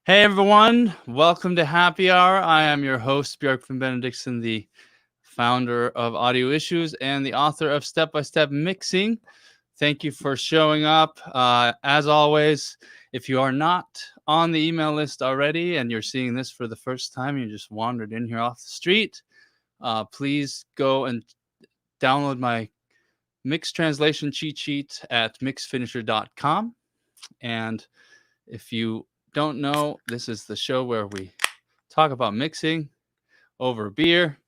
Hey everyone, welcome to Happy Hour. I am your host, Björk Benediktsson, the founder of Audio Issues and the author of Step by Step Mixing. Thank you for showing up. As always, if you are not on the email list already and you're seeing this for the first time, you just wandered in here off the street, please go and download my mix translation cheat sheet at mixfinisher.com. And if you don't know, this is the show where we talk about mixing over beer.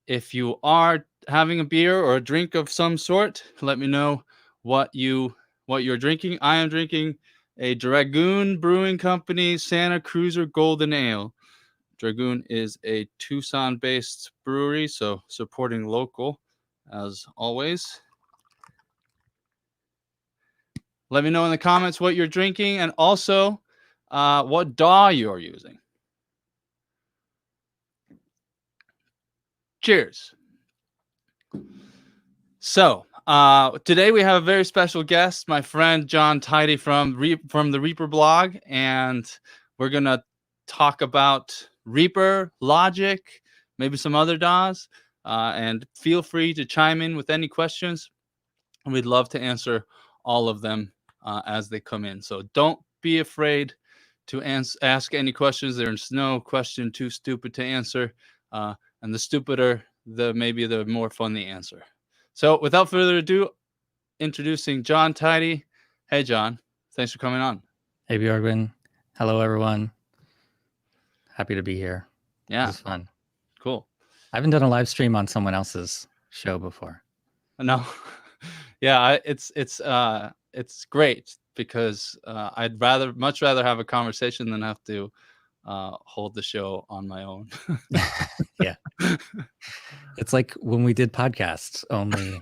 If you are having a beer or a drink of some sort, let me know what you're drinking. I am drinking a Dragoon Brewing Company Santa Cruiser Golden Ale. Dragoon is a Tucson-based brewery, so supporting local as always. Let me know in the comments what you're drinking and also what DAW you're using. Cheers. So today we have a very special guest, my friend Jon Tidey from the Reaper blog, and we're gonna talk about Reaper, Logic, maybe some other DAWs, and feel free to chime in with any questions. We'd love to answer all of them as they come in. So don't be afraid to ask any questions. There's no question too stupid to answer, and the stupider, maybe the more fun the answer. So without further ado, introducing Jon Tidey. Hey, Jon. Thanks for coming on. Hey, Björgvin. Hello, everyone. Happy to be here. Yeah. This is fun. Cool. I haven't done a live stream on someone else's show before. No. Yeah, it's great because I'd much rather have a conversation than have to hold the show on my own. Yeah. It's like when we did podcasts, only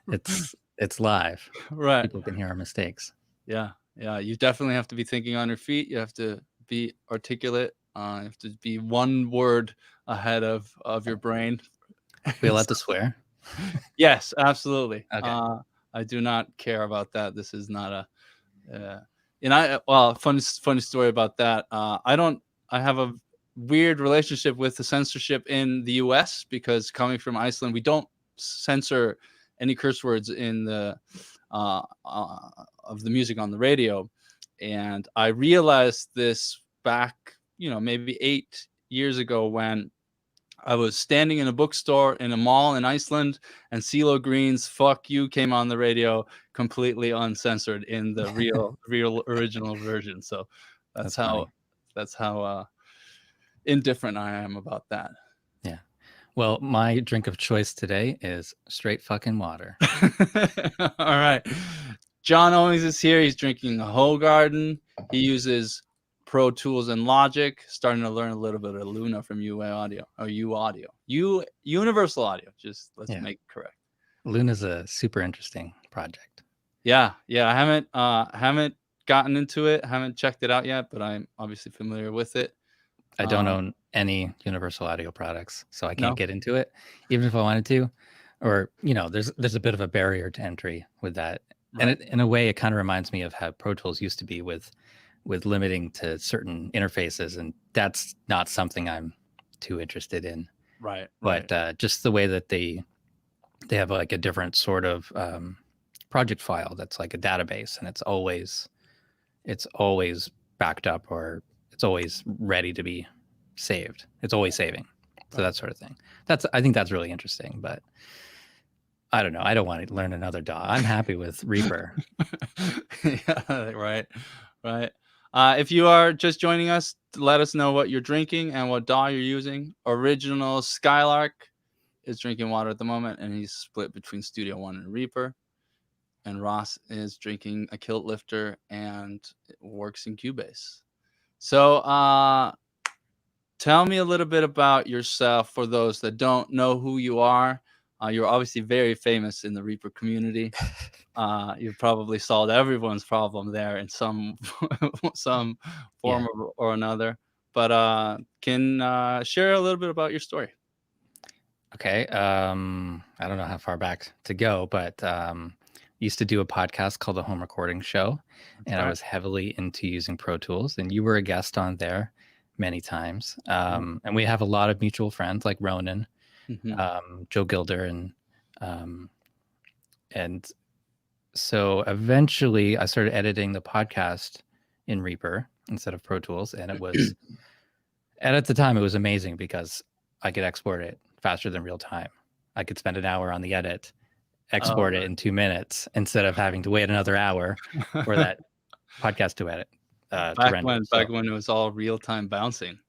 it's live. Right. People can hear our mistakes. Yeah. You definitely have to be thinking on your feet. You have to be articulate. You have to be one word ahead of your brain. We allowed to swear? Yes, absolutely. Okay. I do not care about that. This is not funny story about that. I have a weird relationship with the censorship in the US because coming from Iceland, we don't censor any curse words in the of the music on the radio. And I realized this back, maybe 8 years ago when I was standing in a bookstore in a mall in Iceland, and CeeLo Green's "Fuck You" came on the radio, completely uncensored in the real original version. So that's how indifferent I am about that. Yeah. Well, my drink of choice today is straight fucking water. All right. Jon Owings is here. He's drinking a Hoegaarden. He uses Pro Tools and Logic. Starting to learn a little bit of Luna from Universal Audio. Just let's make it correct. Luna's a super interesting project. Yeah. I haven't gotten into it. Haven't checked it out yet, but I'm obviously familiar with it. I don't own any Universal Audio products, so I can't get into it, even if I wanted to. Or there's a bit of a barrier to entry with that. Right. And in a way, it kind of reminds me of how Pro Tools used to be with limiting to certain interfaces, and that's not something I'm too interested in. Right. But just the way that they have like a different sort of project file that's like a database, and it's always backed up, or it's always ready to be saved. It's always saving. So that sort of thing. I think that's really interesting, but I don't know. I don't want to learn another DAW. I'm happy with Reaper. Yeah, right. If you are just joining us, let us know what you're drinking and what DAW you're using. Original Skylark is drinking water at the moment, and he's split between Studio One and Reaper. And Ross is drinking a Kilt Lifter and works in Cubase. So tell me a little bit about yourself for those that don't know who you are. You're obviously very famous in the Reaper community. You've probably solved everyone's problem there in some form or another. But can share a little bit about your story. Okay. I don't know how far back to go, but used to do a podcast called The Home Recording Show, and I was heavily into using Pro Tools, and you were a guest on there many times. And we have a lot of mutual friends like Ronan, Joe Gilder, and so eventually I started editing the podcast in Reaper instead of Pro Tools, and it was and at the time it was amazing because I could export it faster than real time. I could spend an hour on the edit, export it in 2 minutes instead of having to wait another hour for that podcast to edit. Back when it was all real time bouncing.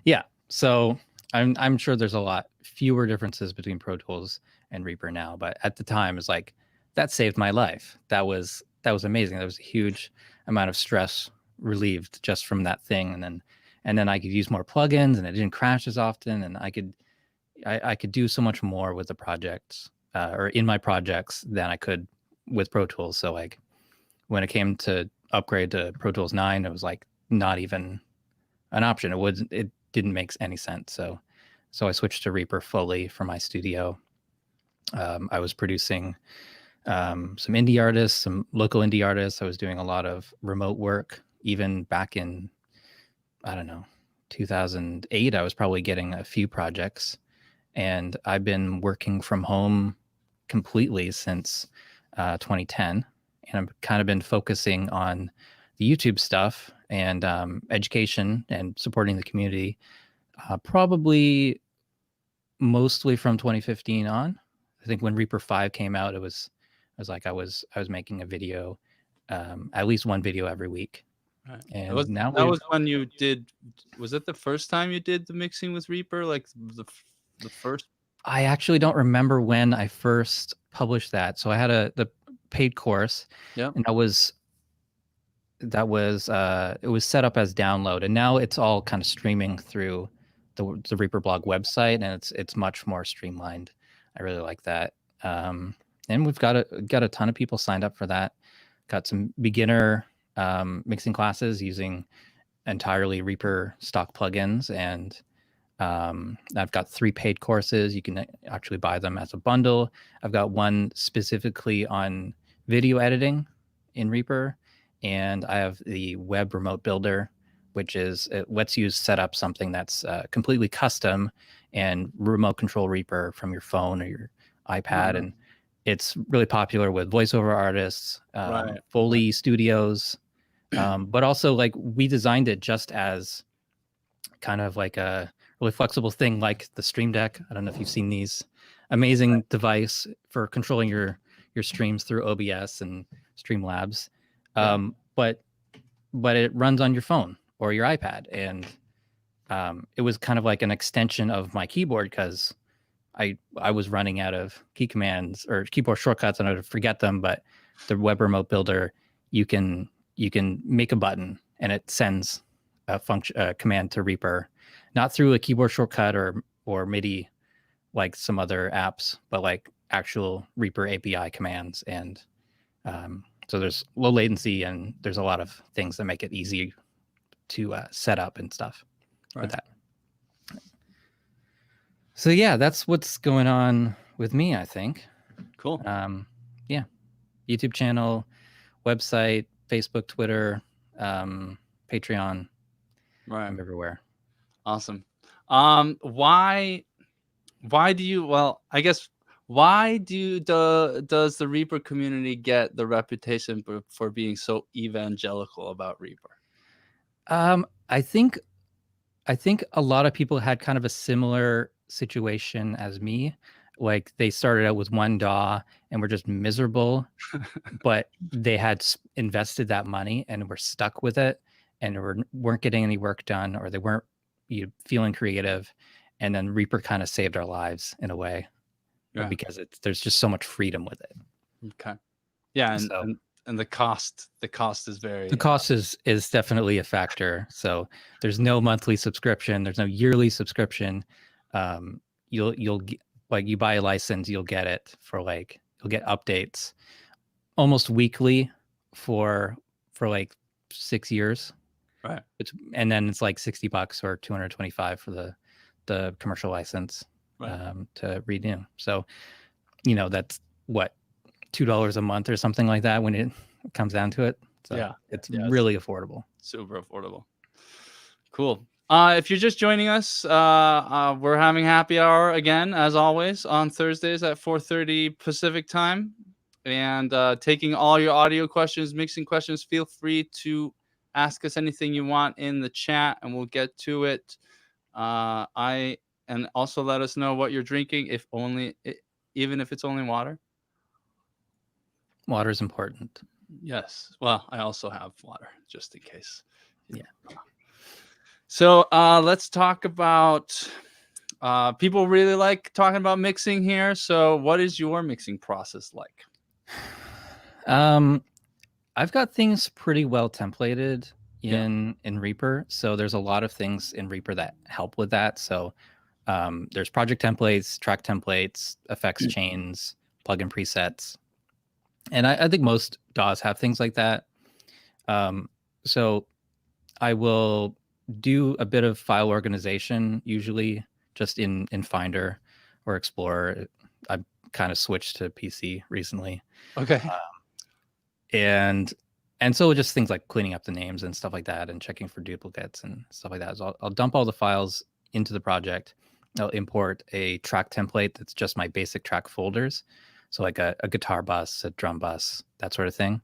Yeah. So I'm sure there's a lot fewer differences between Pro Tools and Reaper now, but at the time it's like that saved my life. That was amazing. That was a huge amount of stress relieved just from that thing, and then I could use more plugins, and it didn't crash as often, and I could do so much more with the projects or in my projects than I could with Pro Tools. So like when it came to upgrade to Pro Tools 9, it was like not even an option. It didn't make any sense. So I switched to Reaper fully for my studio. I was producing some indie artists, some local indie artists. I was doing a lot of remote work, even back in, I don't know, 2008. I was probably getting a few projects, and I've been working from home completely since 2010. And I've kind of been focusing on the YouTube stuff and education and supporting the community, probably mostly from 2015 on. I think when Reaper 5 came out, I was making a video, at least one video every week. Right. And that was when you did. Was it the first time you did the mixing with Reaper? Like the first? I actually don't remember when I first published that. So I had the paid course, and it was set up as download, and now it's all kind of streaming through the Reaper blog website, and it's much more streamlined. I really like that. And we've got a ton of people signed up for that. Got some beginner mixing classes using entirely Reaper stock plugins, and I've got 3 paid courses. You can actually buy them as a bundle. I've got one specifically on video editing in Reaper, and I have the web remote builder, which it lets you set up something that's completely custom and remote control Reaper from your phone or your iPad. And it's really popular with voiceover artists, Foley studios, but also like we designed it just as kind of like a really flexible thing like the Stream Deck. I don't know if you've seen these amazing device for controlling your streams through OBS and Streamlabs. But it runs on your phone or your iPad. And it was kind of like an extension of my keyboard because I was running out of key commands or keyboard shortcuts and I would forget them. But the web remote builder, you can make a button and it sends a command to Reaper, not through a keyboard shortcut or MIDI like some other apps, but like actual Reaper API commands. And so there's low latency and there's a lot of things that make it easy to set up and stuff with that. So yeah, that's what's going on with me, I think. Cool. Yeah. YouTube channel, website, Facebook, Twitter, Patreon. Right. I'm everywhere. Awesome. Why do you, well, I guess, why does the Reaper community get the reputation for being so evangelical about Reaper? I think a lot of people had kind of a similar situation as me. Like they started out with one DAW and were just miserable, but they had invested that money and were stuck with it and weren't getting any work done, or they weren't feeling creative. And then Reaper kind of saved our lives in a way, because there's just so much freedom with it. Okay. Yeah. And the cost is very, the cost is definitely a factor. So there's no monthly subscription. There's no yearly subscription. You'll like you buy a license, you'll get it for like, you'll get updates almost weekly for like 6 years. Right. And then it's like $60 or $225 for the commercial license to renew. So, that's what, $2 a month or something like that when it comes down to it. So yeah, it's yeah, really affordable. Super affordable. Cool. If you're just joining us, we're having happy hour again, as always, on Thursdays at 4:30 Pacific time, and taking all your audio questions, mixing questions. Feel free to ask us anything you want in the chat, and we'll get to it. And also let us know what you're drinking, even if it's only water. Water is important. Yes. Well, I also have water just in case. Yeah. So let's talk about. People really like talking about mixing here. So, what is your mixing process like? I've got things pretty well templated in Reaper. So there's a lot of things in Reaper that help with that. So there's project templates, track templates, effects chains, plugin presets. And I think most DAWs have things like that. So I will do a bit of file organization, usually just in Finder or Explorer. I've kind of switched to PC recently. Okay. And so just things like cleaning up the names and stuff like that and checking for duplicates and stuff like that. So I'll dump all the files into the project. I'll import a track template that's just my basic track folders. So like a guitar bus, a drum bus, that sort of thing.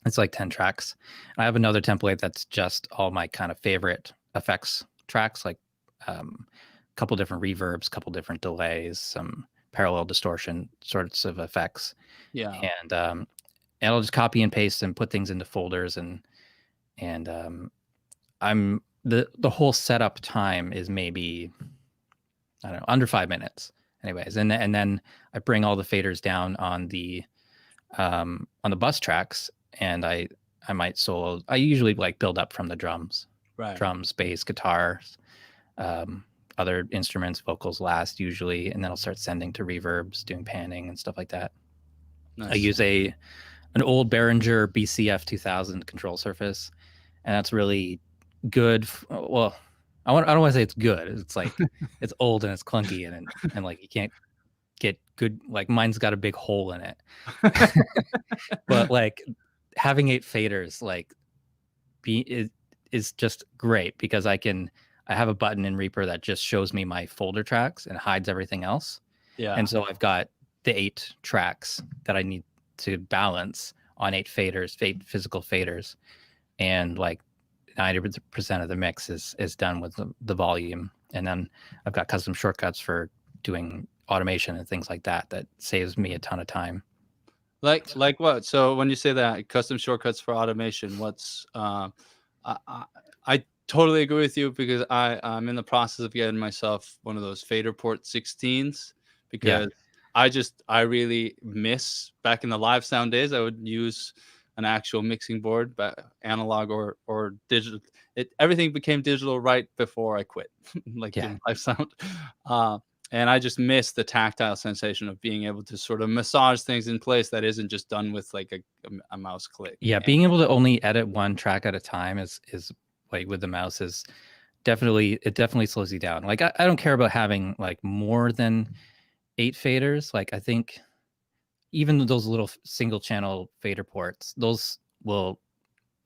It's like 10 tracks. I have another template that's just all my kind of favorite effects tracks, like a couple different reverbs, couple different delays, some parallel distortion sorts of effects. Yeah. And I'll just copy and paste and put things into folders, and I'm the whole setup time is maybe, I don't know, under 5 minutes anyways. And then I bring all the faders down on the bus tracks, and I might solo. I usually like build up from the drums, right? Drums, bass, guitars, other instruments, vocals last usually, and then I'll start sending to reverbs, doing panning and stuff like that. Nice. I use an old Behringer BCF 2000 control surface, and that's really good. Well, I don't want to say it's good. It's like it's old and it's clunky, and like you can't get good. Like mine's got a big hole in it, but like having 8 faders like is just great because I have a button in Reaper that just shows me my folder tracks and hides everything else. Yeah, and so I've got the 8 tracks that I need to balance on 8 faders, 8 physical faders, and like 90% of the mix is done with the volume. And then I've got custom shortcuts for doing automation and things like that saves me a ton of time. Like what? So when you say that custom shortcuts for automation, what's I totally agree with you because I'm in the process of getting myself one of those fader port 16s because I really miss back in the live sound days. I would use an actual mixing board, but analog or digital. Everything became digital right before I quit, doing live sound. And I just miss the tactile sensation of being able to sort of massage things in place that isn't just done with like a mouse click. Yeah, being able to only edit one track at a time is like with the mouse is definitely slows you down. Like I don't care about having like more than 8 faders. Like I think even those little single channel fader ports, those will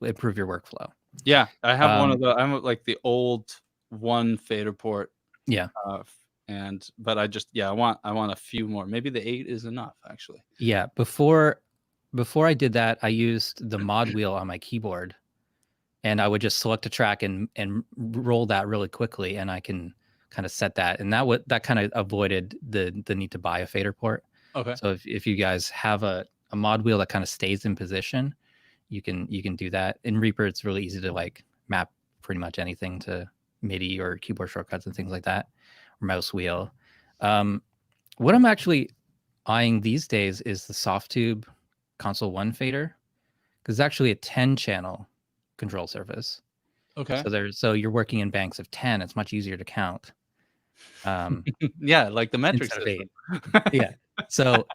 improve your workflow. Yeah, I have I'm like the old 1 fader port. Yeah. But I want a few more. Maybe the 8 is enough actually. Yeah, before I did that, I used the mod wheel on my keyboard, and I would just select a track and roll that really quickly, and I can kind of set that, and that kind of avoided the need to buy a fader port. Okay. So if you guys have a mod wheel that kind of stays in position, you can do that. In Reaper, it's really easy to like map pretty much anything to MIDI or keyboard shortcuts and things like that, or mouse wheel. What I'm actually eyeing these days is the Softtube Console 1 fader, because it's actually a 10 channel control surface. Okay. So you're working in banks of 10. It's much easier to count. Yeah, like the metric system. Yeah. So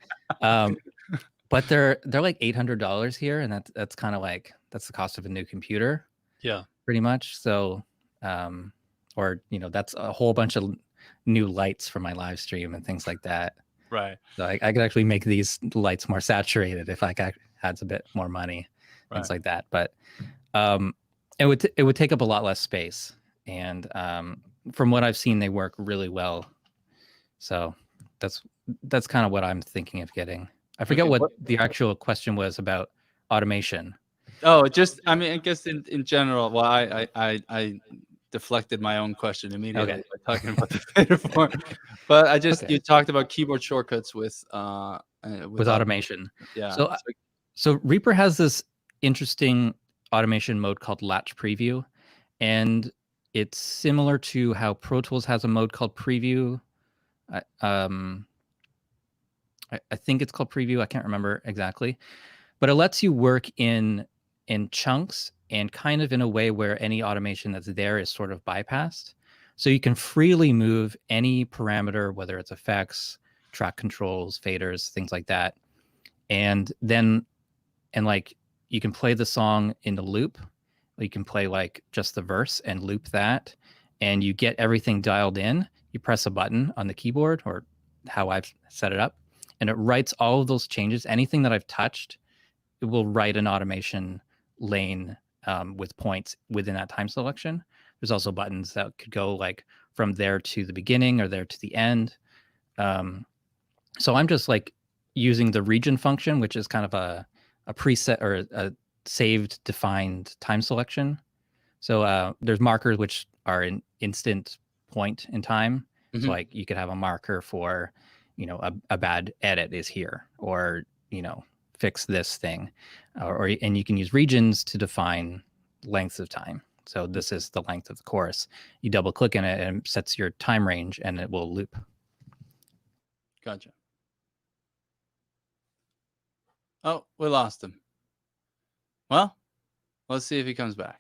but they're like $800 here, and that's kind of like that's the cost of a new computer. Yeah. Pretty much. So or that's a whole bunch of new lights for my live stream and things like that. Right. So I could actually make these lights more saturated if I had a bit more money, things like that. But it would take up a lot less space. And from what I've seen, they work really well. So that's kind of what I'm thinking of getting. I forget what the actual question was about automation. Oh, just, I mean, I guess in general, well, I deflected my own question immediately by talking about the fader form, but I just, you talked about keyboard shortcuts with automation. Yeah. So Reaper has this interesting automation mode called latch preview, and it's similar to how Pro Tools has a mode called preview. I think it's called preview. I can't remember exactly, but it lets you work in chunks and kind of in a way where any automation that's there is sort of bypassed. So you can freely move any parameter, whether it's effects, track controls, faders, things like that. And then, like, you can play the song in the loop. You can play like just the verse and loop that, and you get everything dialed in. You press a button on the keyboard, or how I've set it up, and it writes all of those changes. Anything that I've touched, it will write an automation lane with points within that time selection. There's also buttons that could go like from there to the beginning or there to the end. So I'm just like using the region function, which is kind of a preset or a saved defined time selection. So there's markers which are an instant point in time. Mm-hmm. So like you could have a marker for, a bad edit is here, or, fix this thing, and you can use regions to define lengths of time. So this is the length of the chorus. You double click in it and it sets your time range, and it will loop. Gotcha. Oh, we lost him. Well, let's see if he comes back.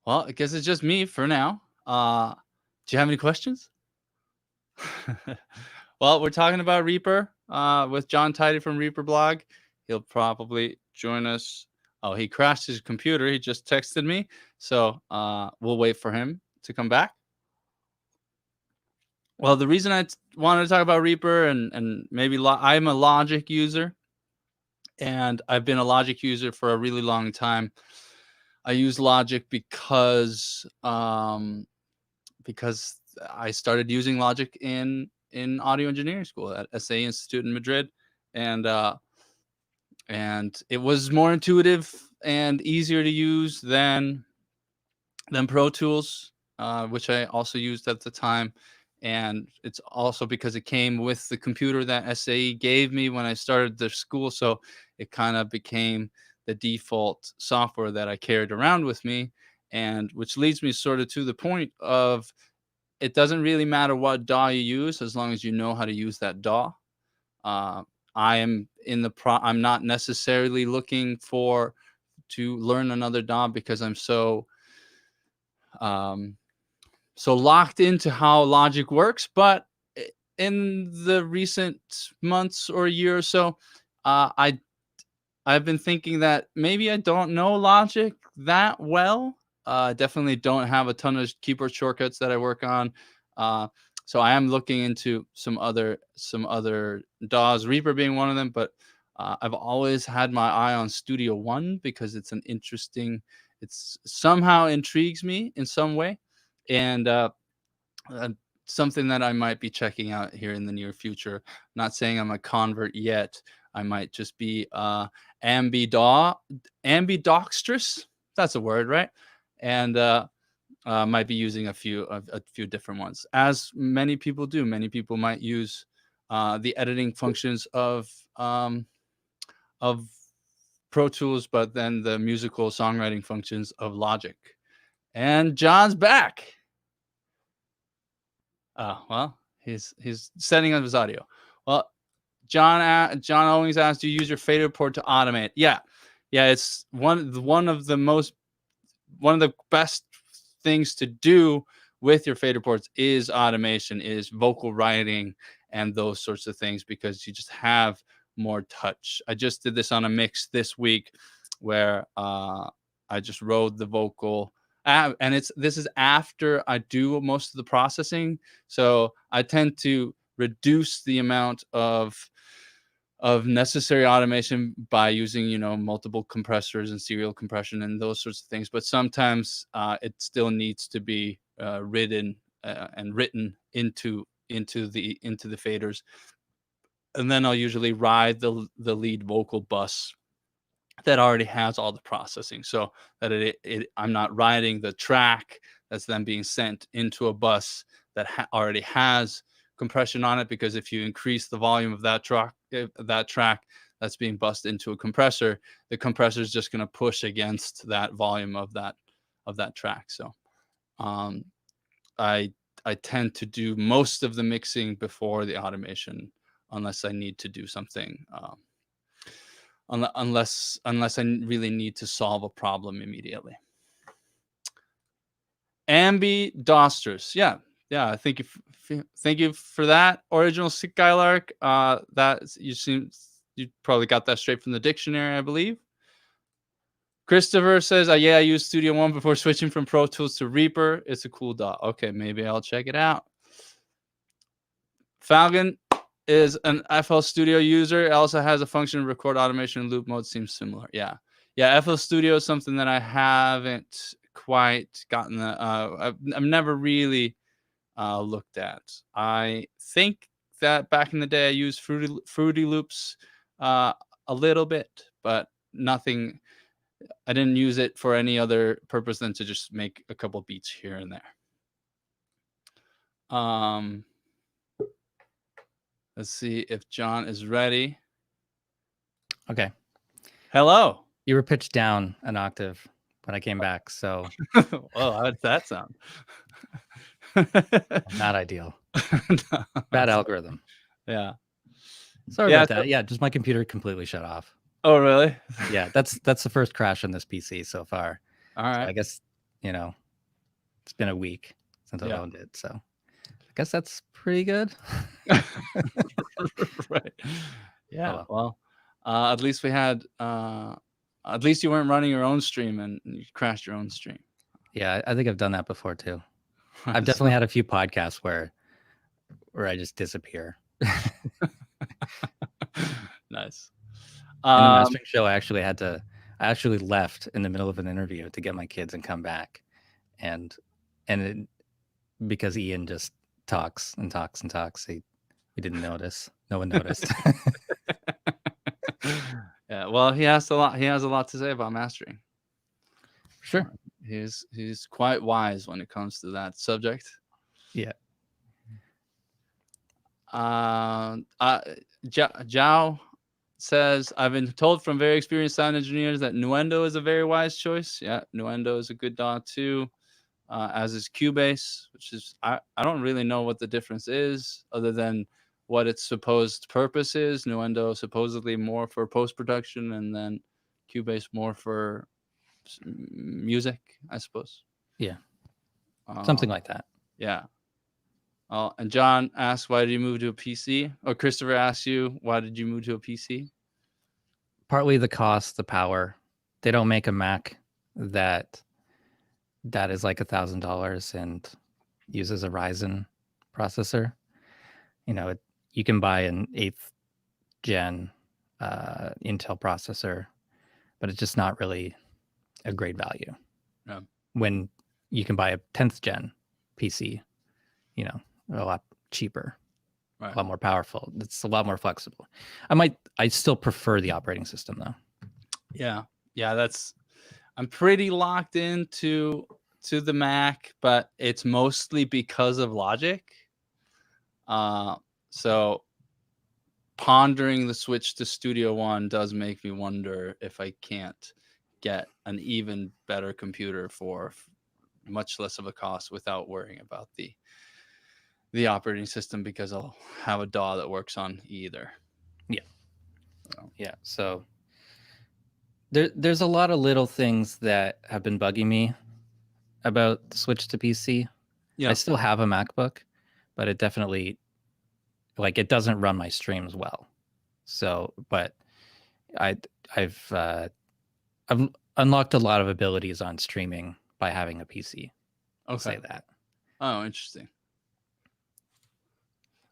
Well, I guess it's just me for now. Do you have any questions? Well, we're talking about Reaper with Jon Tidey from Reaper blog. He'll probably join us. Oh, he crashed his computer. He just texted me. So we'll wait for him to come back. Well, the reason I wanted to talk about Reaper and maybe I'm a Logic user, and I've been a Logic user for a really long time. I use Logic because I started using Logic in audio engineering school at SA Institute in Madrid, and it was more intuitive and easier to use than Pro Tools, which I also used at the time. And it's also because it came with the computer that SAE gave me when I started the school, so it kind of became the default software that I carried around with me, and which leads me sort of to the point of, it doesn't really matter what DAW you use as long as you know how to use that DAW. I am I'm not necessarily looking to learn another DAW because I'm so locked into how Logic works. But in the recent months or year or so, I've been thinking that maybe I don't know Logic that well. Definitely don't have a ton of keyboard shortcuts that I work on. So I am looking into some other DAWs, Reaper being one of them. But I've always had my eye on Studio One because it's somehow intrigues me in some way, and something that I might be checking out here in the near future. Not saying I'm a convert yet. I might just be ambidextrous. That's a word, right? And might be using a few different ones, as many people do. Many people might use the editing functions of Pro Tools, but then the musical songwriting functions of Logic. And John's back. Oh, well, he's setting up his audio. Well, John always asks, do you use your fader port to automate? Yeah. It's one of the best things to do with your fader ports is automation, is vocal writing, and those sorts of things, because you just have more touch. I just did this on a mix this week where I just wrote the vocal And this is after I do most of the processing, so I tend to reduce the amount of necessary automation by using, multiple compressors and serial compression and those sorts of things. But sometimes it still needs to be written into the faders, and then I'll usually ride the lead vocal bus that already has all the processing, so that I'm not riding the track that's then being sent into a bus that already has compression on it. Because if you increase the volume of that track that's being bussed into a compressor, the compressor is just going to push against that volume of that track. So um, I tend to do most of the mixing before the automation, unless I need to do something. Unless I really need to solve a problem immediately. Ambi Dosters, yeah. Thank you for that. Original Skylark. You probably got that straight from the dictionary, I believe. Christopher says, yeah, I used Studio One before switching from Pro Tools to Reaper. It's a cool DAW. Okay, maybe I'll check it out. Falcon is an FL Studio user. It also has a function to record automation and loop mode. Seems similar. Yeah. FL Studio is something that I haven't quite gotten. I've never really looked at. I think that back in the day I used Fruity Loops a little bit, but nothing. I didn't use it for any other purpose than to just make a couple beats here and there. Let's see if John is ready. Okay. Hello. You were pitched down an octave when I came back, so. Well, how did that sound? Not ideal. Bad algorithm. Yeah. Sorry about that. Yeah, just my computer completely shut off. Oh, really? Yeah, that's the first crash on this PC so far. All right. So I guess, it's been a week since I owned it, so I guess that's pretty good. Right. Yeah. Well, at least we had. At least you weren't running your own stream and you crashed your own stream. Yeah, I think I've done that before too. I've definitely had a few podcasts where I just disappear. Nice. In the mastering show, I actually left in the middle of an interview to get my kids and come back, because Ian just talks and talks and talks. We didn't notice. No one noticed. Yeah, well, he has a lot to say about mastering. Sure. He's quite wise when it comes to that subject. Yeah. Zhao says, I've been told from very experienced sound engineers that Nuendo is a very wise choice. Yeah, Nuendo is a good DAW too, as is Cubase, which is, I don't really know what the difference is other than what its supposed purpose is. Nuendo supposedly more for post-production, and then Cubase more for music, I suppose. Yeah. Something like that. Yeah. And John asks, why did you move to a PC? Or Christopher asks you, why did you move to a PC? Partly the cost, the power. They don't make a Mac that is like $1,000 and uses a Ryzen processor. You can buy an 8th gen Intel processor, but it's just not really a great value. Yeah. When you can buy a 10th gen PC, a lot cheaper, right, a lot more powerful. It's a lot more flexible. I still prefer the operating system though. Yeah. I'm pretty locked into the Mac, but it's mostly because of Logic. So pondering the switch to Studio One does make me wonder if I can't get an even better computer for much less of a cost without worrying about the operating system, because I'll have a DAW that works on either. Yeah. So there's a lot of little things that have been bugging me about the switch to PC. Yeah. I still have a MacBook, but it definitely, it doesn't run my streams well. So, but I've unlocked a lot of abilities on streaming by having a PC. I'll say that. Oh, interesting.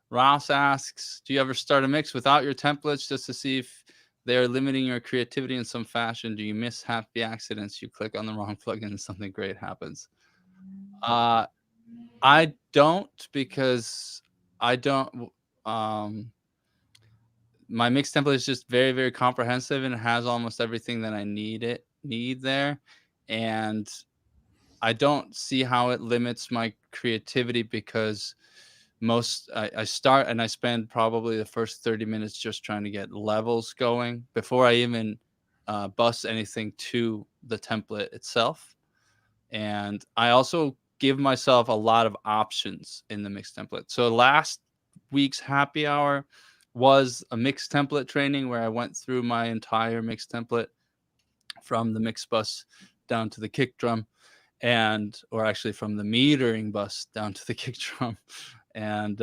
Ross asks, do you ever start a mix without your templates just to see if they're limiting your creativity in some fashion? Do you miss happy accidents? You click on the wrong plugin and something great happens. I don't, because I don't. My mix template is just very, very comprehensive, and it has almost everything that I need there, and I don't see how it limits my creativity, because I start and I spend probably the first 30 minutes just trying to get levels going before I even bus anything to the template itself. And I also give myself a lot of options in the mix template. So last week's happy hour was a mix template training where I went through my entire mix template from the mix bus down to the kick drum, or actually from the metering bus down to the kick drum. And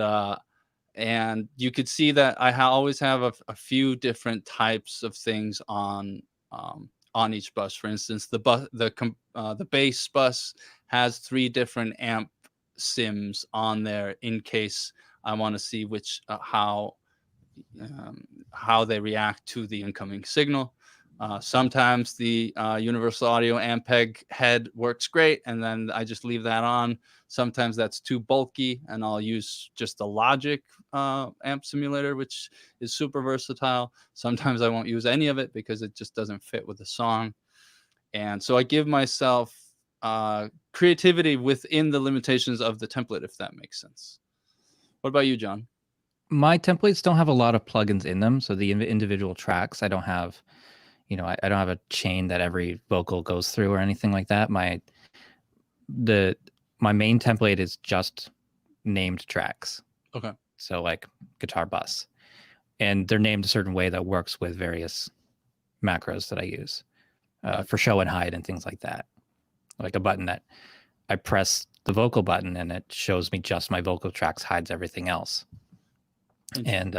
you could see that I always have a few different types of things on each bus. For instance, the bass bus has 3 different amp sims on there in case I want to see how they react to the incoming signal. Sometimes the universal audio Ampeg head works great, and then I just leave that on. Sometimes that's too bulky, and I'll use just the Logic amp simulator, which is super versatile. Sometimes I won't use any of it because it just doesn't fit with the song. And so I give myself creativity within the limitations of the template, if that makes sense. What about you, John? My templates don't have a lot of plugins in them, so the individual tracks, I don't have, I don't have a chain that every vocal goes through or anything like that. My main template is just named tracks. Okay. So like guitar bus, and they're named a certain way that works with various macros that I use for show and hide and things like that. Like a button that I press the vocal button and it shows me just my vocal tracks, hides everything else. And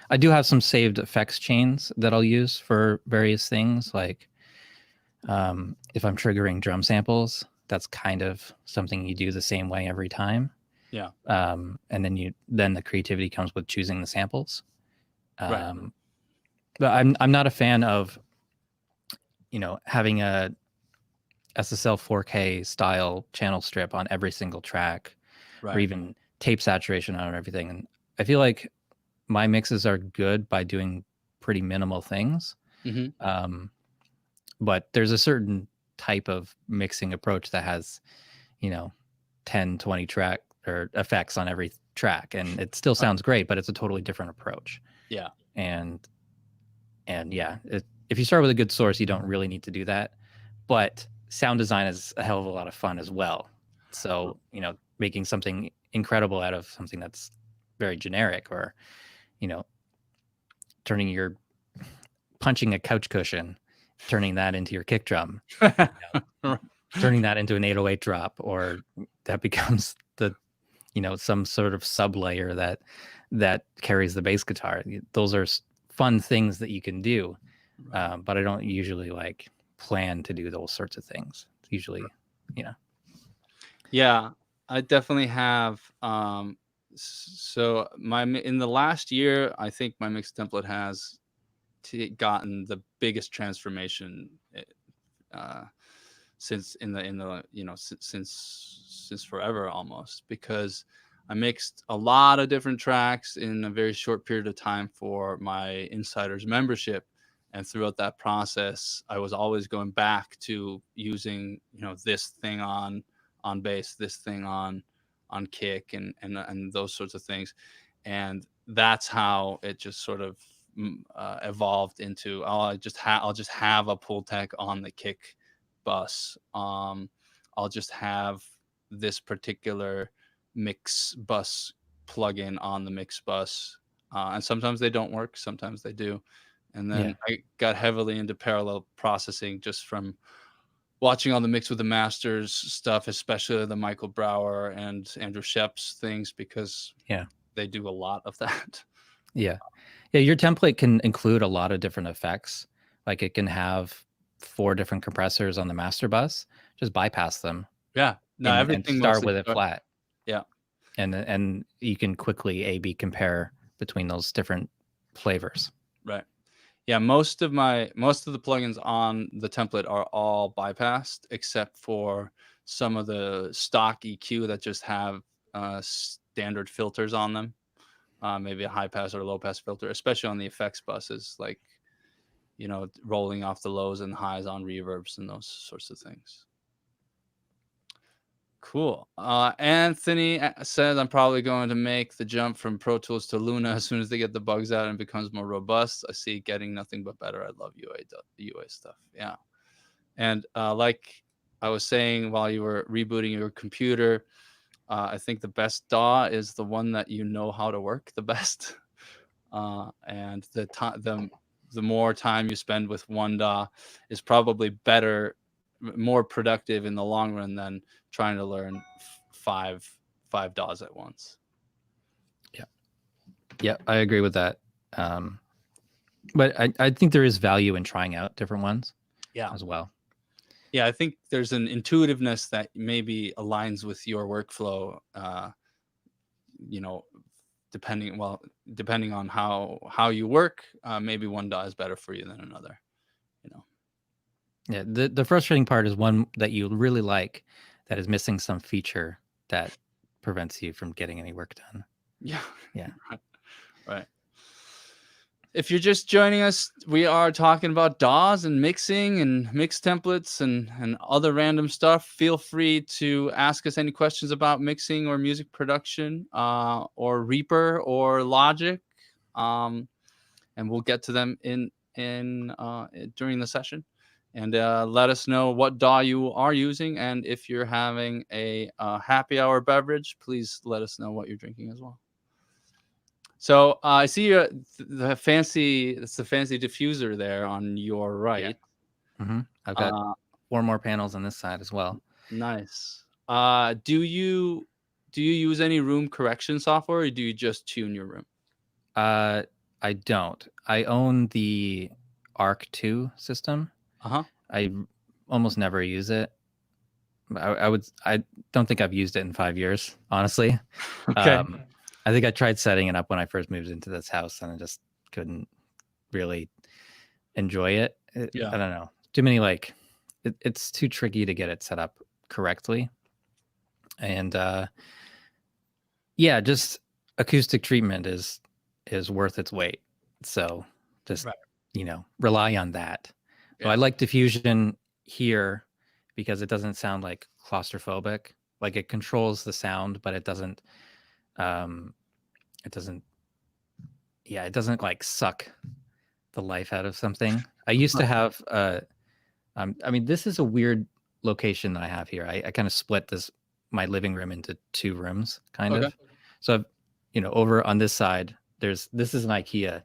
I do have some saved effects chains that I'll use for various things. Like if I'm triggering drum samples, that's kind of something you do the same way every time. Yeah. And then the creativity comes with choosing the samples. Right. But I'm not a fan of, having a SSL 4K style channel strip on every single track, or even tape saturation on everything. And I feel like my mixes are good by doing pretty minimal things. Mm-hmm. But there's a certain type of mixing approach that has, 10, 20 track or effects on every track, and it still sounds great, but it's a totally different approach. Yeah. And yeah, if you start with a good source, you don't really need to do that. But sound design is a hell of a lot of fun as well. So, making something incredible out of something that's very generic, or, punching a couch cushion, turning that into your kick drum, turning that into an 808 drop, or that becomes the, some sort of sub layer that carries the bass guitar. Those are fun things that you can do. But I don't usually plan to do those sorts of things. It's usually, Yeah, I definitely have. So in the last year, I think my mix template has gotten the biggest transformation since since forever almost, because I mixed a lot of different tracks in a very short period of time for my Insiders membership. And throughout that process, I was always going back to using, this thing on bass, this thing on kick, and those sorts of things. And that's how it just sort of evolved into, I'll just have a pull tech on the kick bus. I'll just have this particular mix bus plugin on the mix bus. And sometimes they don't work, sometimes they do. And then I got heavily into parallel processing just from watching all the Mix with the Masters stuff, especially the Michael Brower and Andrew Shep's things, because they do a lot of that. Yeah. Your template can include a lot of different effects. Like it can have 4 different compressors on the master bus, just bypass them. Yeah. No, and everything start mostly. with it flat. Yeah. And you can quickly A/B compare between those different flavors. Right. Yeah, most of the plugins on the template are all bypassed, except for some of the stock EQ that just have standard filters on them. Maybe a high pass or a low pass filter, especially on the effects buses, like, rolling off the lows and highs on reverbs and those sorts of things. Cool. Anthony says I'm probably going to make the jump from Pro Tools to Luna as soon as they get the bugs out and becomes more robust. I see it getting nothing but better. I love UA stuff. Yeah. And like I was saying while you were rebooting your computer, I think the best DAW is the one that you know how to work the best. And the more time you spend with one DAW is probably better, more productive in the long run than trying to learn five DAWs at once. Yeah, I agree with that. But I think there is value in trying out different ones. Yeah. As well. Yeah, I think there's an intuitiveness that maybe aligns with your workflow. Depending on how you work, maybe one DAW is better for you than another. Yeah, the frustrating part is one that you really like that is missing some feature that prevents you from getting any work done. Yeah. Yeah. Right. If you're just joining us, we are talking about DAWs and mixing and mix templates and other random stuff. Feel free to ask us any questions about mixing or music production, or Reaper or Logic, and we'll get to them in during the session. And let us know what DAW you are using, and if you're having a happy hour beverage, please let us know what you're drinking as well. So I see the fancy diffuser there on your right. Yeah. Mm-hmm. I've got 4 more panels on this side as well. Nice. Do you use any room correction software, or do you just tune your room? I don't. I own the Arc 2 system. I almost never use it. I don't think I've used it in 5 years, honestly. Okay. I think I tried setting it up when I first moved into this house, and I just couldn't really enjoy it. Yeah. I don't know. Too many it's too tricky to get it set up correctly. And yeah, just acoustic treatment is worth its weight. So just rely on that. Yeah. So I like diffusion here because it doesn't sound like claustrophobic. Like it controls the sound, but it doesn't like suck the life out of something. I used to have I mean, this is a weird location that I have here. I kind of split my living room into 2 rooms, kind of. So, over on this side, this is an IKEA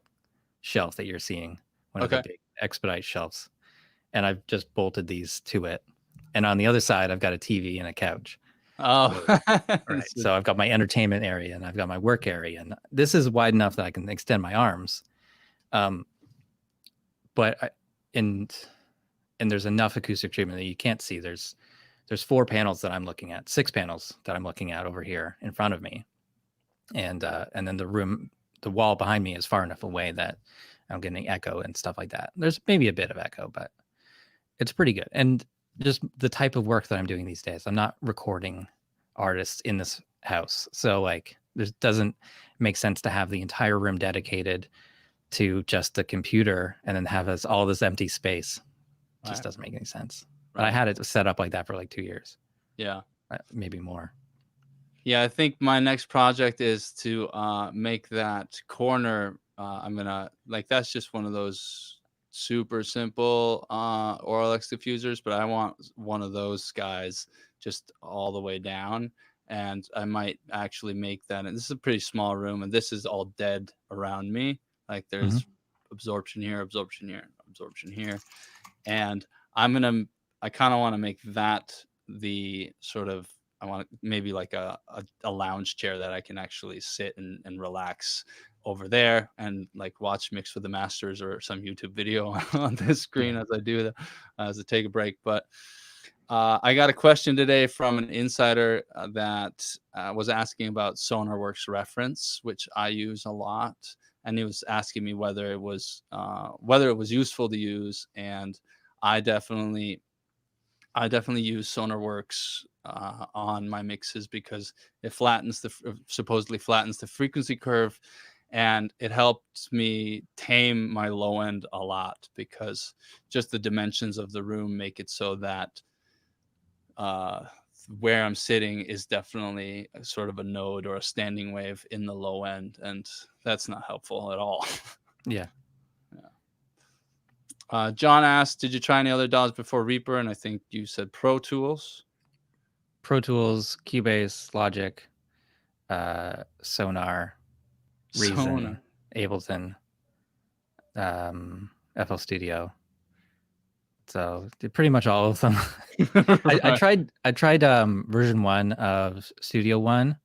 shelf that you're seeing, one of the big expedite shelves, and I've just bolted these to it. And on the other side, I've got a TV and a couch. Oh, right. So I've got my entertainment area and I've got my work area, and this is wide enough that I can extend my arms. But there's enough acoustic treatment that you can't see. There's 4 panels that I'm looking at, 6 panels that I'm looking at over here in front of me, and then the wall behind me is far enough away that I'm getting echo and stuff like that. There's maybe a bit of echo, but it's pretty good. And just the type of work that I'm doing these days, I'm not recording artists in this house, so this doesn't make sense to have the entire room dedicated to just the computer and then have all this empty space. Just doesn't make any sense. But I had it set up like that for 2 years. Yeah. Maybe more. Yeah, I think my next project is to make that corner. I'm gonna that's just one of those super simple Auralex diffusers, but I want one of those guys just all the way down, and I might actually make that. And this is a pretty small room, and this is all dead around me. There's absorption here, absorption here, absorption here. And I kind of want to make that the sort of, I want maybe a lounge chair that I can actually sit and relax over there and like watch mix with the masters or some YouTube video on this screen as I do that, as I take a break. But I got a question today from an insider that was asking about SonarWorks reference, which I use a lot, and he was asking me whether it was useful to use, and I definitely use SonarWorks on my mixes because it supposedly flattens the frequency curve, and it helps me tame my low end a lot because just the dimensions of the room make it so that where I'm sitting is definitely a sort of a node or a standing wave in the low end, and that's not helpful at all. Yeah. John asked, did you try any other DAWs before Reaper? And I think you said Pro Tools. Pro Tools, Cubase, Logic, Sonar, Reason, Ableton, FL Studio. So pretty much all of them. Right. I tried version 1 of Studio One,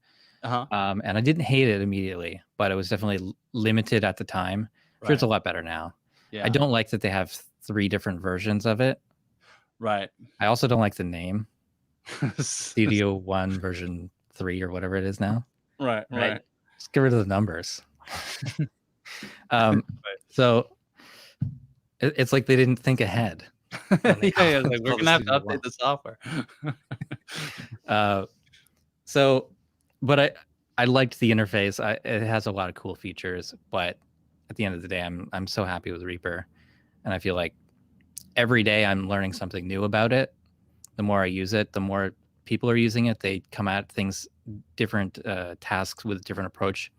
and I didn't hate it immediately, but it was definitely limited at the time. I'm sure it's a lot better now. Yeah. I don't like that they have 3 different versions of it. Right. I also don't like the name. Studio One version 3 or whatever it is now. Right. Just get rid of the numbers. So it's like they didn't think ahead. Like we're gonna have to update the software. But I liked the interface. It has a lot of cool features, but at the end of the day, I'm so happy with Reaper, and I feel like every day I'm learning something new about it. The more I use it, the more people are using it. They come at things different tasks with a different approach.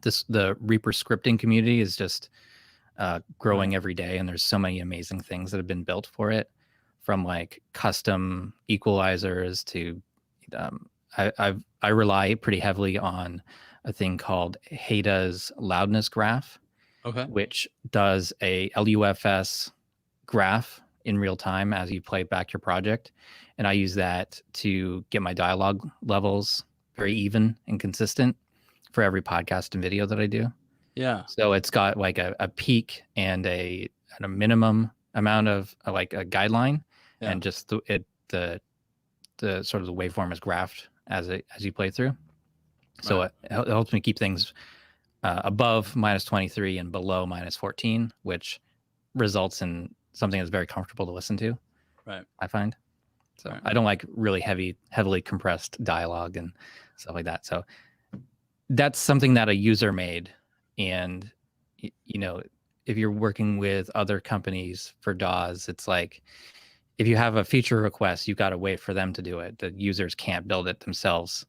The Reaper scripting community is just growing every day, and there's so many amazing things that have been built for it, from like custom equalizers to I rely pretty heavily on a thing called Hada's loudness graph, which does a LUFS graph in real time as you play back your project, and I use that to get my dialogue levels very even and consistent for every podcast and video that I do. Yeah. So it's got like a peak and a minimum amount of like a guideline, and just the sort of the waveform is graphed as you play through. So it helps me keep things above -23 and below -14, which results in something that's very comfortable to listen to. Right. I find. So I don't like really heavily compressed dialogue and stuff like that. So that's something that a user made. And, you know, if you're working with other companies for DAWs, it's like, if you have a feature request, you've got to wait for them to do it. The users can't build it themselves,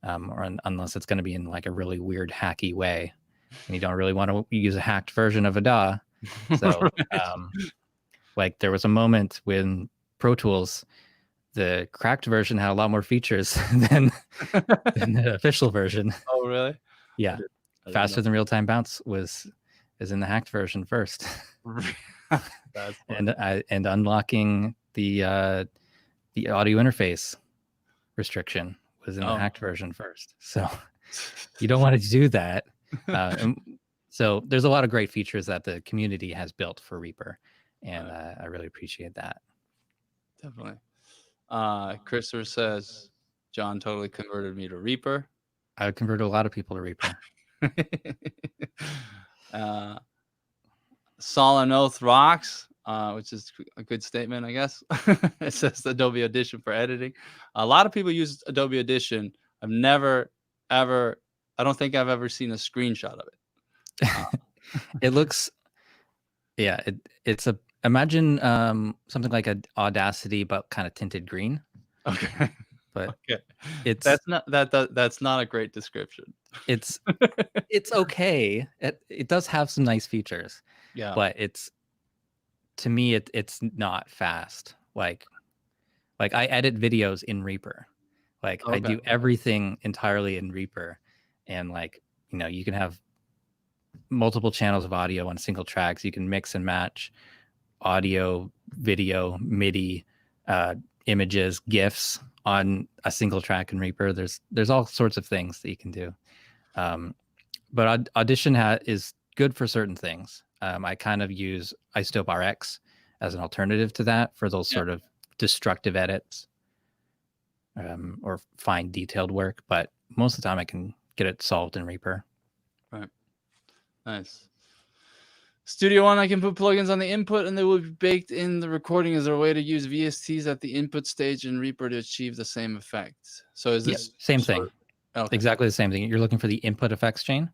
unless it's going to be in like a really weird, hacky way. And you don't really want to use a hacked version of a DAW. So, like there was a moment when Pro Tools, the cracked version had a lot more features than the official version. Oh, really? Yeah. Faster than real-time bounce is in the hacked version first. and unlocking the audio interface restriction was in the hacked version first. So you don't want to do that. So there's a lot of great features that the community has built for Reaper, and I really appreciate that. Definitely. Christopher says, John totally converted me to Reaper. I converted a lot of people to Reaper. Solemn Oath rocks, which is a good statement, I guess. It says Adobe Audition for editing. A lot of people use Adobe Audition. I don't think I've ever seen a screenshot of it. It looks, imagine something like an Audacity, but kind of tinted green. Okay. But that's not a great description. It's okay. It does have some nice features. Yeah. But to me it's not fast. Like I edit videos in Reaper. Like I do everything entirely in Reaper, and like, you know, you can have multiple channels of audio on single tracks. You can mix and match audio, video, MIDI, images, GIFs on a single track in Reaper. There's all sorts of things that you can do. but Audition is good for certain things. I kind of use Isotope RX as an alternative to that for those sort of destructive edits or fine detailed work. But most of the time I can get it solved in Reaper. Right. Nice. Studio One, I can put plugins on the input and they will be baked in the recording. Is there a way to use VSTs at the input stage in Reaper to achieve the same effect? So is this same thing? Okay. Exactly the same thing. You're looking for the input effects chain.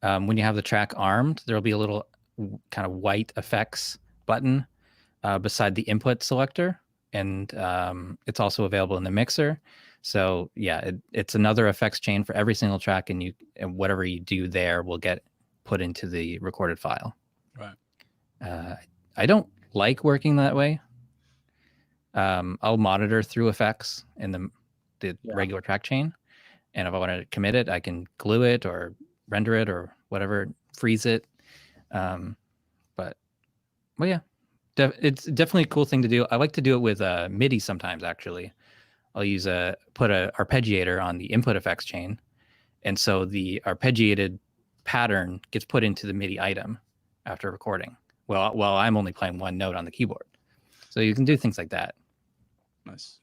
When you have the track armed, there'll be a little kind of white effects button beside the input selector, and it's also available in the mixer. So yeah, it's another effects chain for every single track, and whatever you do there will get put into the recorded file. Right. I don't like working that way. I'll monitor through effects in the regular track chain, and if I want to commit it, I can glue it or render it or whatever, freeze it. But yeah, it's definitely a cool thing to do. I like to do it with MIDI sometimes. Actually, I'll use put a arpeggiator on the input effects chain, and so the arpeggiated pattern gets put into the MIDI item after recording. Well, I'm only playing one note on the keyboard, so you can do things like that. Nice.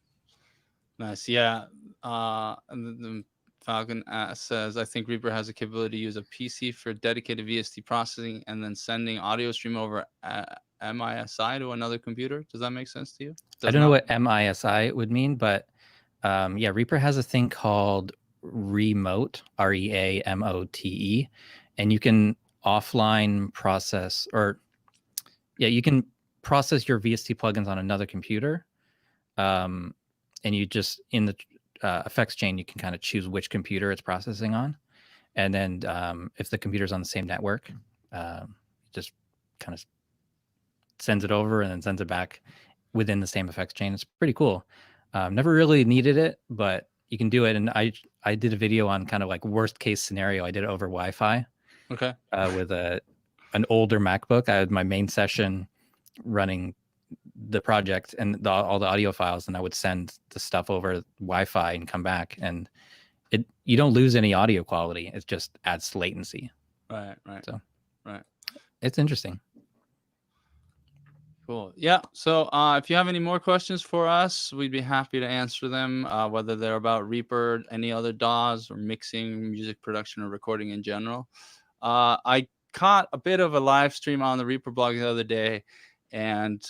Yeah. And the Falcon says, I think Reaper has the capability to use a PC for dedicated VST processing and then sending audio stream over MISI to another computer. Does that make sense to you? I don't know what MISI would mean, but yeah, Reaper has a thing called Remote, REAMOTE, and you can offline process, or you can process your VST plugins on another computer. And you just, in the effects chain, you can kind of choose which computer it's processing on. And then if the computer's on the same network, just kind of sends it over and then sends it back within the same effects chain. It's pretty cool. Never really needed it, but you can do it. And I did a video on kind of like worst case scenario. I did it over Wi-Fi. Okay. With an older MacBook. I had my main session running the project and all the audio files, and I would send the stuff over Wi-Fi and come back, and you don't lose any audio quality. It just adds latency. Right. So it's interesting. Cool. Yeah. So if you have any more questions for us, we'd be happy to answer them, whether they're about Reaper, any other DAWs, or mixing, music production, or recording in general. I caught a bit of a live stream on the Reaper blog the other day, and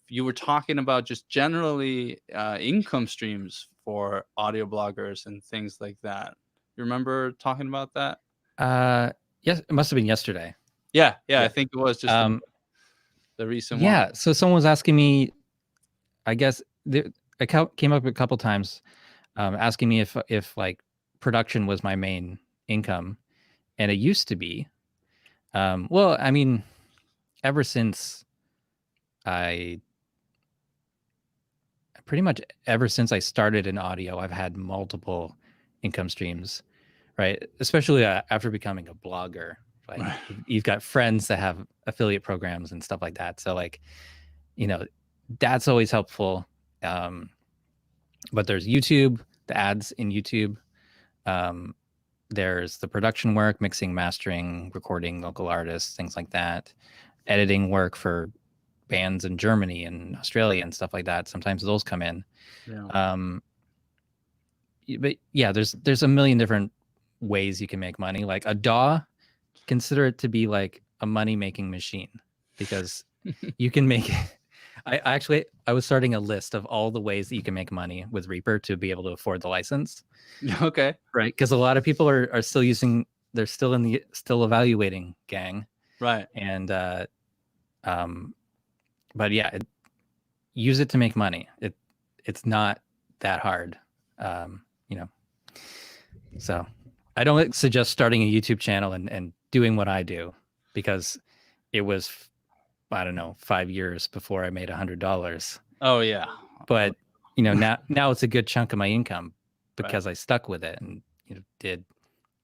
you were talking about just generally income streams for audio bloggers and things like that. You remember talking about that? Yes, it must have been yesterday. Yeah. I think it was just the recent one. Yeah, so someone was asking me, I guess it came up a couple times, asking me if like production was my main income, and it used to be. Well, I mean, ever since I started in audio, I've had multiple income streams, right? Especially after becoming a blogger. Like you've got friends that have affiliate programs and stuff like that. So like, that's always helpful. But there's YouTube, the ads in YouTube. There's the production work, mixing, mastering, recording local artists, things like that. Editing work for bands in Germany and Australia and stuff like that. Sometimes those come in. Yeah. But yeah, there's a million different ways you can make money. Like a DAW, consider it to be like a money-making machine, because you can make I was starting a list of all the ways that you can make money with Reaper to be able to afford the license. Okay. Right, because a lot of people are still they're still evaluating gang. Right. And but yeah, use it to make money. It's not that hard. So I don't suggest starting a YouTube channel and doing what I do, because it was, I don't know, 5 years before I made $100. Oh yeah. But now it's a good chunk of my income because I stuck with it and did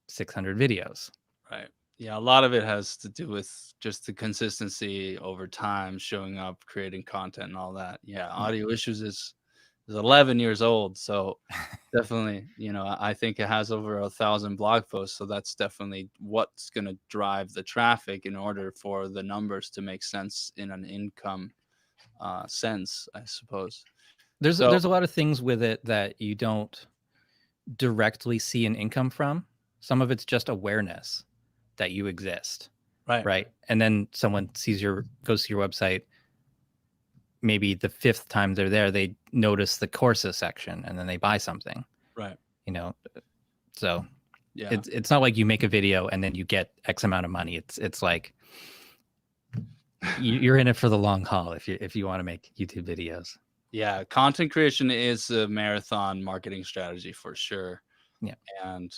600 videos. Right. Yeah, a lot of it has to do with just the consistency over time, showing up, creating content, and all that. Yeah, audio issues is is 11 years old. So definitely, I think it has over 1,000 blog posts. So that's definitely what's going to drive the traffic in order for the numbers to make sense in an income sense, I suppose. There's a lot of things with it that you don't directly see an income from. Some of it's just awareness that you exist. Right. And then someone goes to your website. Maybe the 5th time they're there, they notice the courses section and then they buy something. Right. So yeah, it's not like you make a video and then you get X amount of money. It's like you're in it for the long haul if you want to make YouTube videos. Yeah, content creation is a marathon marketing strategy for sure. Yeah. And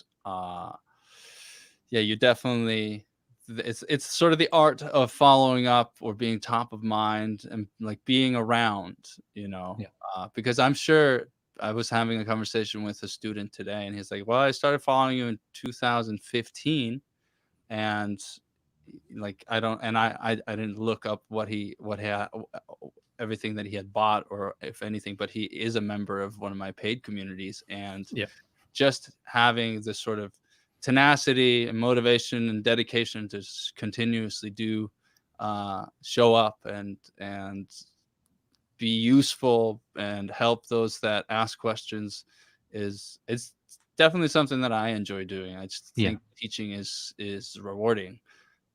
you definitely, it's sort of the art of following up or being top of mind and like being around, because I'm sure I was having a conversation with a student today and he's like, well, I started following you in 2015 and like I didn't look up what everything that he had bought or if anything, but he is a member of one of my paid communities, and just having this sort of tenacity and motivation and dedication to continuously do show up and be useful and help those that ask questions it's definitely something that I enjoy doing. I just think teaching is rewarding.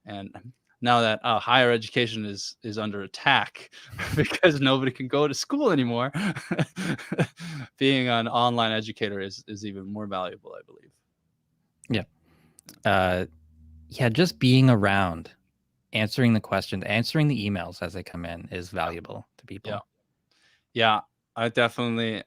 And now that higher education is under attack because nobody can go to school anymore, being an online educator is even more valuable, I believe. Just being around, answering the questions, answering the emails as they come in is valuable to people. Yeah, I definitely,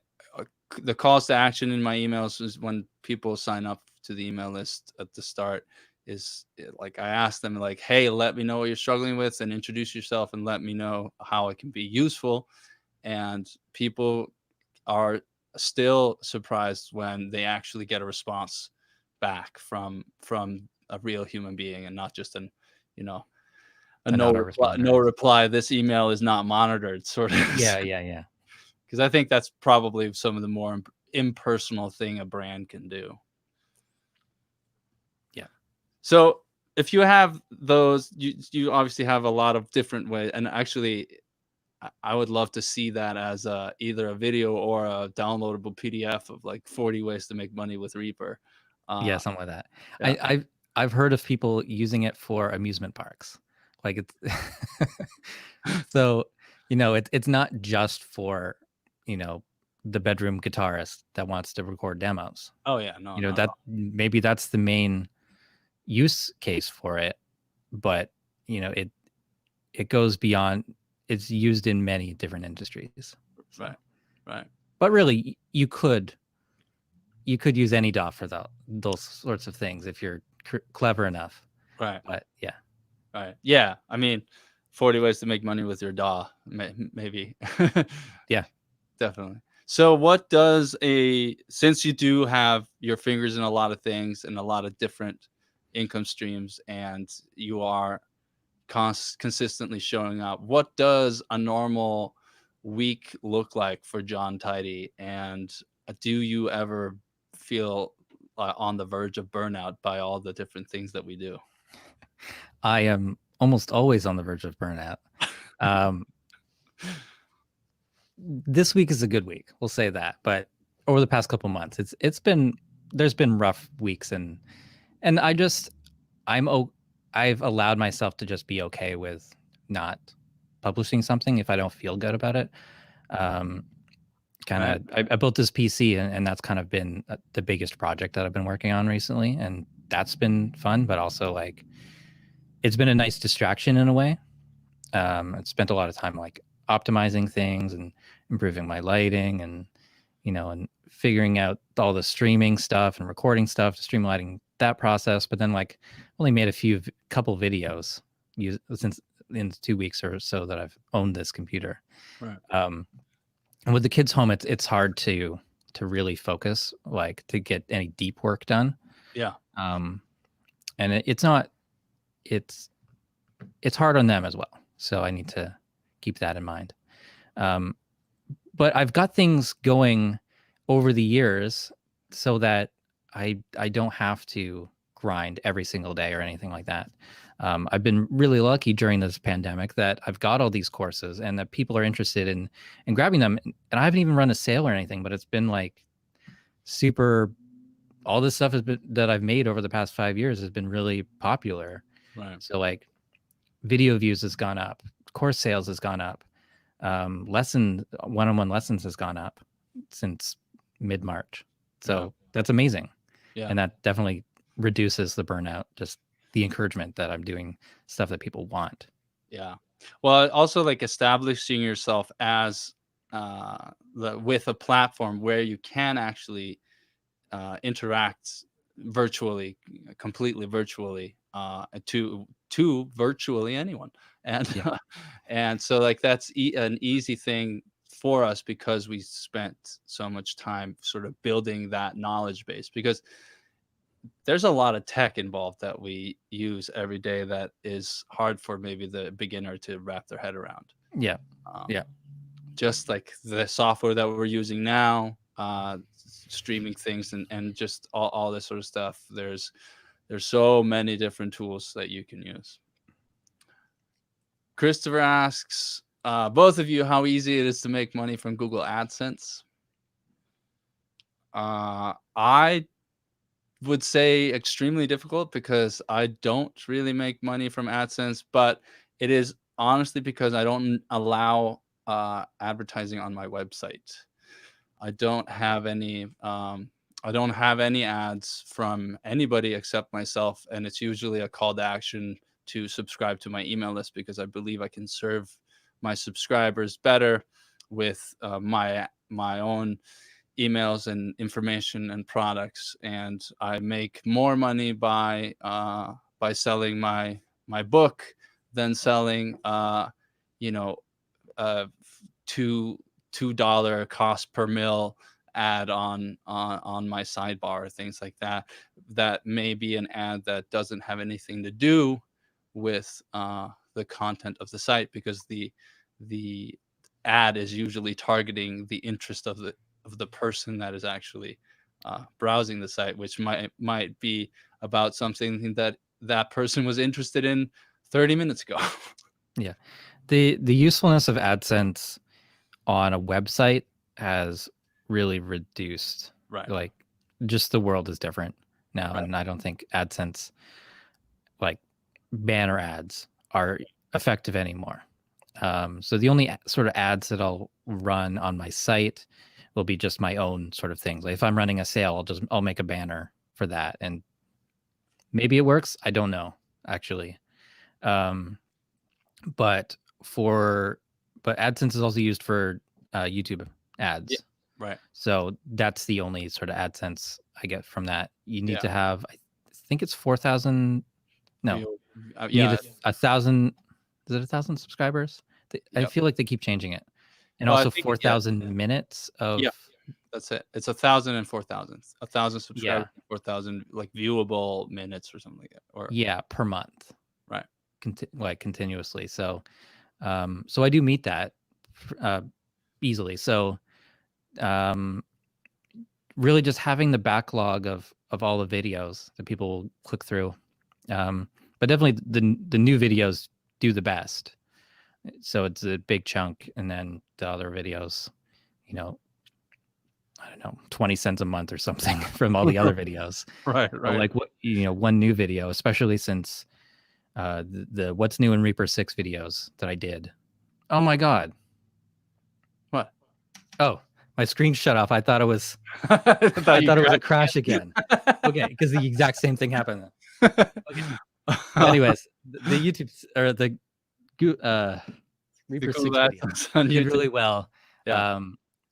the calls to action in my emails is when people sign up to the email list at the start is like, I ask them like, hey, let me know what you're struggling with and introduce yourself and let me know how it can be useful. And people are still surprised when they actually get a response back from a real human being and not just no reply. This email is not monitored sort of. Yeah. Because I think that's probably some of the more impersonal thing a brand can do. Yeah. So if you have those, you obviously have a lot of different ways. And actually, I would love to see that as either a video or a downloadable PDF of like 40 ways to make money with Reaper. Something like that. Yeah. I've heard of people using it for amusement parks. Like it's so, it's not just for, the bedroom guitarist that wants to record demos. Oh yeah, no. That maybe that's the main use case for it, but it goes beyond. It's used in many different industries. Right. But really, you could use any DAW for those sorts of things if you're clever enough. Right. But yeah. Right. Yeah. I mean, 40 ways to make money with your DAW, maybe. Yeah. Definitely. So since you do have your fingers in a lot of things and a lot of different income streams and you are consistently showing up, what does a normal week look like for Jon Tidey? And do you ever feel on the verge of burnout by all the different things that we do? I am almost always on the verge of burnout. This week is a good week, we'll say that. But over the past couple months, there's been rough weeks, and I've allowed myself to just be okay with not publishing something if I don't feel good about it. I built this PC, and that's kind of been the biggest project that I've been working on recently, and that's been fun, but also like it's been a nice distraction in a way. I spent a lot of time like optimizing things and improving my lighting and and figuring out all the streaming stuff and recording stuff, streamlining that process. But then like only made a couple videos since in 2 weeks or so that I've owned this computer. Right. And with the kids home, it's hard to really focus, like to get any deep work done. Yeah. And it's hard on them as well. So I need to keep that in mind. but I've got things going over the years so that I don't have to grind every single day or anything like that. I've been really lucky during this pandemic that I've got all these courses and that people are interested in grabbing them. And I haven't even run a sale or anything, but it's been like super. All this stuff that I've made over the past 5 years has been really popular. Right. So like video views has gone up, course sales has gone up, one-on-one lessons has gone up since mid-March. So that's amazing. Yeah. And that definitely reduces the burnout, just the encouragement that I'm doing stuff that people want. Yeah. Well, also like establishing yourself as with a platform where you can actually interact virtually, completely virtually, to virtually anyone. And and so like that's an easy thing for us because we spent so much time sort of building that knowledge base, because there's a lot of tech involved that we use every day that is hard for maybe the beginner to wrap their head around. Yeah. Just like the software that we're using now, streaming things and just all this sort of stuff. There's so many different tools that you can use. Christopher asks, both of you, how easy it is to make money from Google AdSense. I would say extremely difficult because I don't really make money from AdSense, but it is honestly because I don't allow advertising on my website. I don't have any ads from anybody except myself, and it's usually a call to action to subscribe to my email list because I believe I can serve my subscribers better with my own emails and information and products, and I make more money by selling my book than selling $2 cost per mil ad on my sidebar or things like that. That may be an ad that doesn't have anything to do with the content of the site, because the ad is usually targeting the interest of the person that is actually browsing the site, which might be about something that person was interested in 30 minutes ago. Yeah. The usefulness of AdSense on a website has really reduced. Right. Like just the world is different now. Right. And I don't think AdSense, like banner ads, are effective anymore. So the only sort of ads that I'll run on my site will be just my own sort of things. Like if I'm running a sale, I'll make a banner for that, and maybe it works. I don't know, actually. But AdSense is also used for YouTube ads. Yeah, right. So that's the only sort of AdSense I get from that. You need to have, I think it's 4,000. No, you need 1,000. Is it 1,000 subscribers? I feel like they keep changing it. And also 4,000 minutes of. Yeah, that's it. It's 1,000 and 4,000. 1,000 subscribers, 4,000 like viewable minutes or something like that. Or per month. Right. Like continuously. So I do meet that easily. So really just having the backlog of all the videos that people will click through. But definitely the new videos do the best. So it's a big chunk, and then the other videos, I don't know, 20 cents a month or something from all the other videos. Right. But like one new video, especially since the What's New in Reaper 6 videos that I did. Oh my God. What? Oh, my screen shut off. I thought it was I thought it was a crash again. Okay, because the exact same thing happened. Okay. Anyways, the YouTube or the Reaper 6 video did really well. Yeah.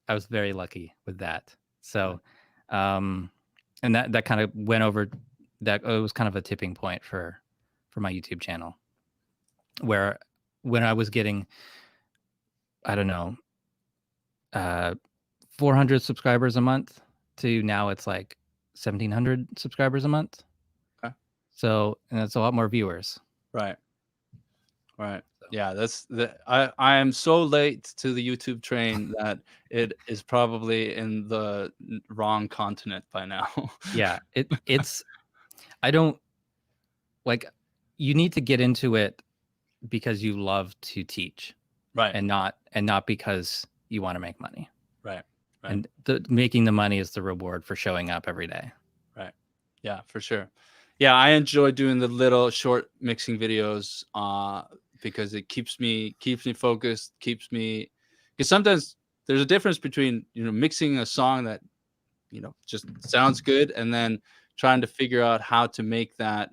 I was very lucky with that. So and that kind of went over that. It was kind of a tipping point for my YouTube channel, where when I was getting, I don't know, 400 subscribers a month to now it's like 1,700 subscribers a month. Okay. So, and that's a lot more viewers. Right. Yeah, that's the I am so late to the YouTube train that it is probably in the wrong continent by now. Yeah, it's I don't like you need to get into it because you love to teach Right. and not because you want to make money. Right. Right. And making the money is the reward for showing up every day. Right. Yeah, for sure. Yeah, I enjoy doing the little short mixing videos because it keeps me focused, keeps me because sometimes there's a difference between, mixing a song that, just sounds good and then trying to figure out how to make that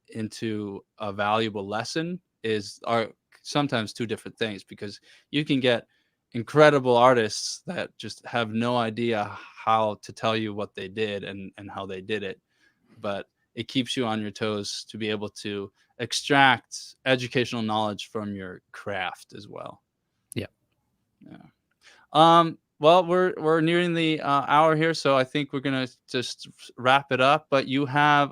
into a valuable lesson are sometimes two different things because you can get incredible artists that just have no idea how to tell you what they did and how they did it, but it keeps you on your toes to be able to extract educational knowledge from your craft as well. Yeah. Well, we're nearing the hour here, so I think we're gonna just wrap it up. But you have,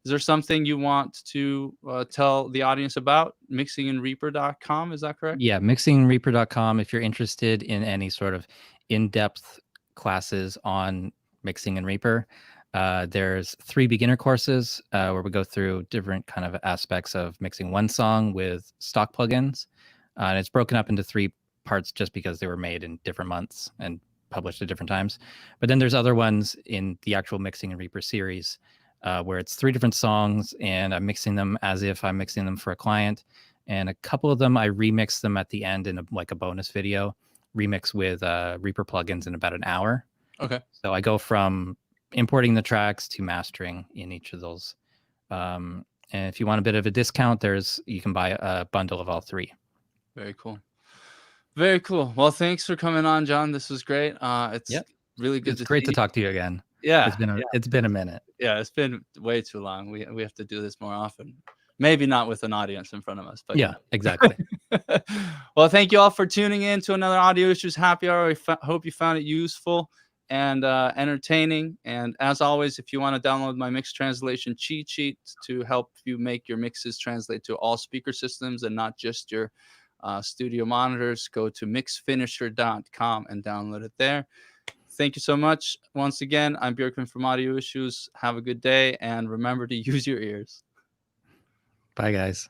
is there something you want to tell the audience about? Mixingandreaper.com, is that correct? Yeah, mixingreaper.com. If you're interested in any sort of in-depth classes on mixing and Reaper, there's 3 beginner courses where we go through different kind of aspects of mixing one song with stock plugins. And it's broken up into 3 parts just because they were made in different months and published at different times. But then there's other ones in the actual Mixing and Reaper series where it's 3 different songs and I'm mixing them as if I'm mixing them for a client. And a couple of them, I remix them at the end in a bonus video, remix with Reaper plugins in about an hour. Okay. So I go from importing the tracks to mastering in each of those. And if you want a bit of a discount, you can buy a bundle of all 3. Very cool. Very cool. Well, thanks for coming on, John. This was great. It's really good. It's great to talk to you again. Yeah. It's been a minute. Yeah, it's been way too long. We have to do this more often. Maybe not with an audience in front of us, but yeah, exactly. Well, thank you all for tuning in to another Audio Issues Happy Hour. Hope you found it useful and entertaining. And as always, if you want to download my mix translation cheat sheet to help you make your mixes translate to all speaker systems and not just your studio monitors, go to mixfinisher.com and download it there. Thank you so much. Once again, I'm Björkman from Audio Issues. Have a good day and remember to use your ears. Bye, guys.